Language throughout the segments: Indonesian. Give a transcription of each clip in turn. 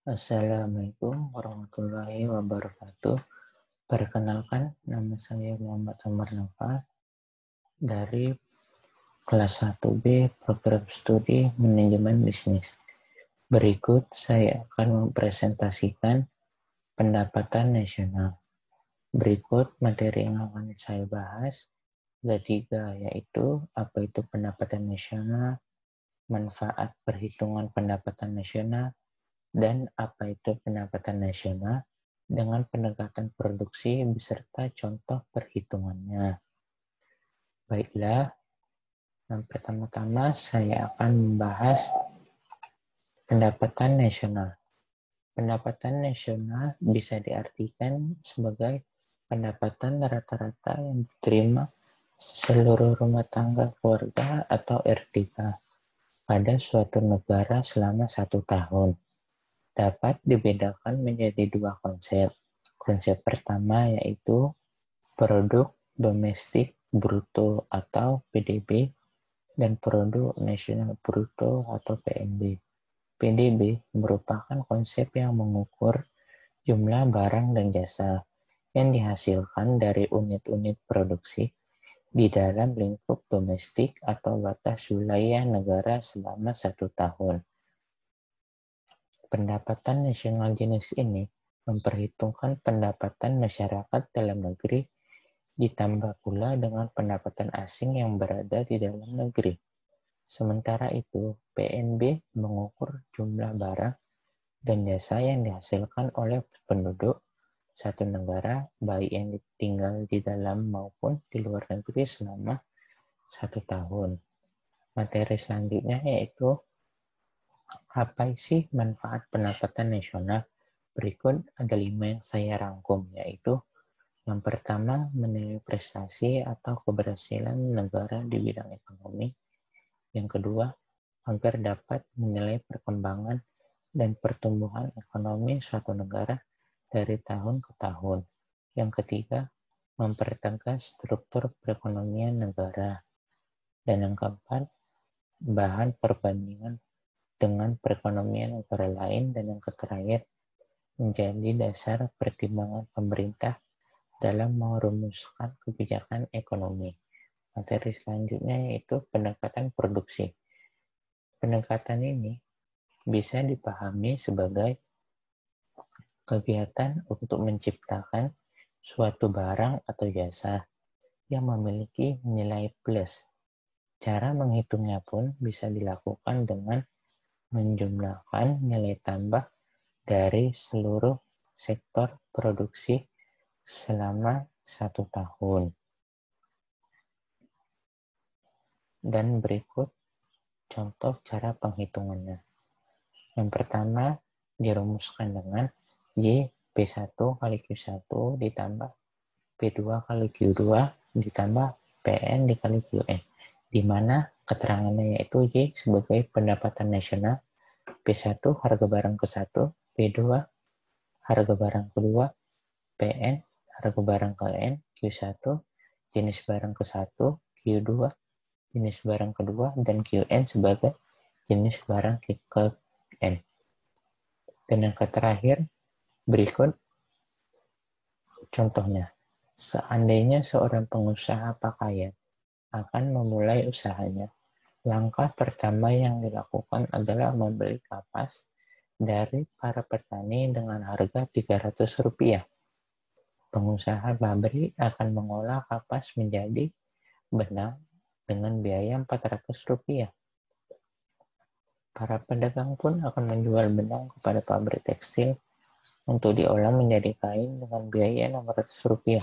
Assalamualaikum warahmatullahi wabarakatuh. Perkenalkan, nama saya Muhammad Amar Naufal dari kelas 1B Program Studi Manajemen Bisnis. Berikut saya akan mempresentasikan pendapatan nasional. Berikut materi yang akan saya bahas. Ada 3, yaitu apa itu pendapatan nasional, manfaat perhitungan pendapatan nasional, dan apa itu pendapatan nasional dengan pendekatan produksi beserta contoh perhitungannya. Baiklah, yang pertama-tama saya akan membahas pendapatan nasional. Pendapatan nasional bisa diartikan sebagai pendapatan rata-rata yang diterima seluruh rumah tangga keluarga atau RTK pada suatu negara selama 1 tahun. Dapat dibedakan menjadi 2 konsep. Konsep pertama yaitu produk domestik bruto atau PDB dan produk nasional bruto atau PNB. PDB merupakan konsep yang mengukur jumlah barang dan jasa yang dihasilkan dari unit-unit produksi di dalam lingkup domestik atau batas wilayah negara selama 1 tahun. Pendapatan nasional jenis ini memperhitungkan pendapatan masyarakat dalam negeri ditambah pula dengan pendapatan asing yang berada di dalam negeri. Sementara itu, PNB mengukur jumlah barang dan jasa yang dihasilkan oleh penduduk satu negara, baik yang tinggal di dalam maupun di luar negeri selama 1 tahun. Materi selanjutnya yaitu apa sih manfaat pendapatan nasional? Berikut ada 5 yang saya rangkum, yaitu yang pertama, menilai prestasi atau keberhasilan negara di bidang ekonomi. Yang kedua, agar dapat menilai perkembangan dan pertumbuhan ekonomi suatu negara dari tahun ke tahun. Yang ketiga, mempertegas struktur perekonomian negara. Dan yang keempat, bahan perbandingan dengan perekonomian negara lain. Dan yang terakhir, menjadi dasar pertimbangan pemerintah dalam merumuskan kebijakan ekonomi. Materi selanjutnya yaitu pendekatan produksi. Pendekatan ini bisa dipahami sebagai kegiatan untuk menciptakan suatu barang atau jasa yang memiliki nilai plus. Cara menghitungnya pun bisa dilakukan dengan menjumlahkan nilai tambah dari seluruh sektor produksi selama 1 tahun. Dan berikut contoh cara penghitungannya. Yang pertama dirumuskan dengan Y P1 kali Q1 ditambah P2 kali Q2 ditambah PN dikali QN, di mana keterangannya yaitu Y sebagai pendapatan nasional, P1 harga barang ke-1, P2 harga barang kedua, PN harga barang ke-N, Q1 jenis barang ke-1, Q2 jenis barang kedua, dan QN sebagai jenis barang ke-N. Dan yang terakhir, berikut contohnya. Seandainya seorang pengusaha pakaian akan memulai usahanya, langkah pertama yang dilakukan adalah membeli kapas dari para petani dengan harga Rp300. Pengusaha pabrik akan mengolah kapas menjadi benang dengan biaya Rp400. Para pedagang pun akan menjual benang kepada pabrik tekstil untuk diolah menjadi kain dengan biaya Rp600.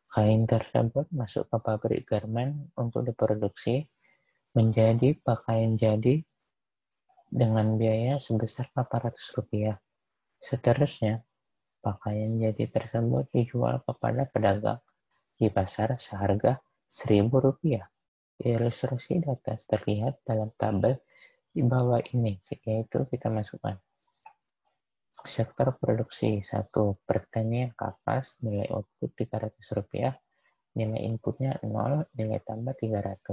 Kain tersebut masuk ke pabrik garmen untuk diproduksi menjadi pakaian jadi dengan biaya sebesar Rp400. Seterusnya, pakaian jadi tersebut dijual kepada pedagang di pasar seharga Rp1.000. Ilustrasi di atas terlihat dalam tabel di bawah ini, yaitu kita masukkan sektor produksi 1. Pertanian kapas, nilai output Rp300, nilai inputnya 0, nilai tambah 300.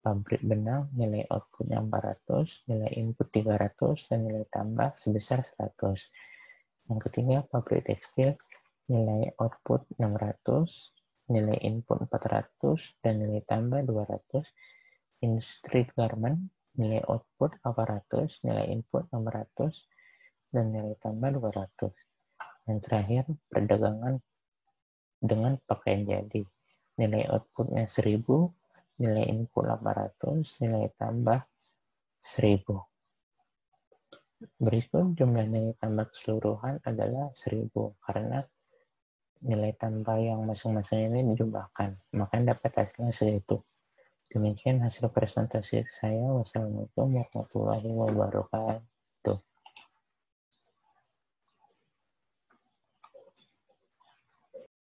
pabrik benang nilai outputnya 400, nilai input 300, dan nilai tambah sebesar 100. Yang ketiga, pabrik tekstil nilai output 600, nilai input 400, dan nilai tambah 200. Industri garment nilai output 800, nilai input 600, dan nilai tambah 200. Yang terakhir, perdagangan dengan pakaian jadi. Nilai outputnya 1000, nilai input 800, nilai tambah 1000. Berikut jumlah nilai tambah keseluruhan adalah 1000 karena nilai tambah yang masing-masing ini dijumlahkan, maka dapat hasilnya segitu. Demikian hasil presentasi saya. Wassalamualaikum warahmatullahi wabarakatuh.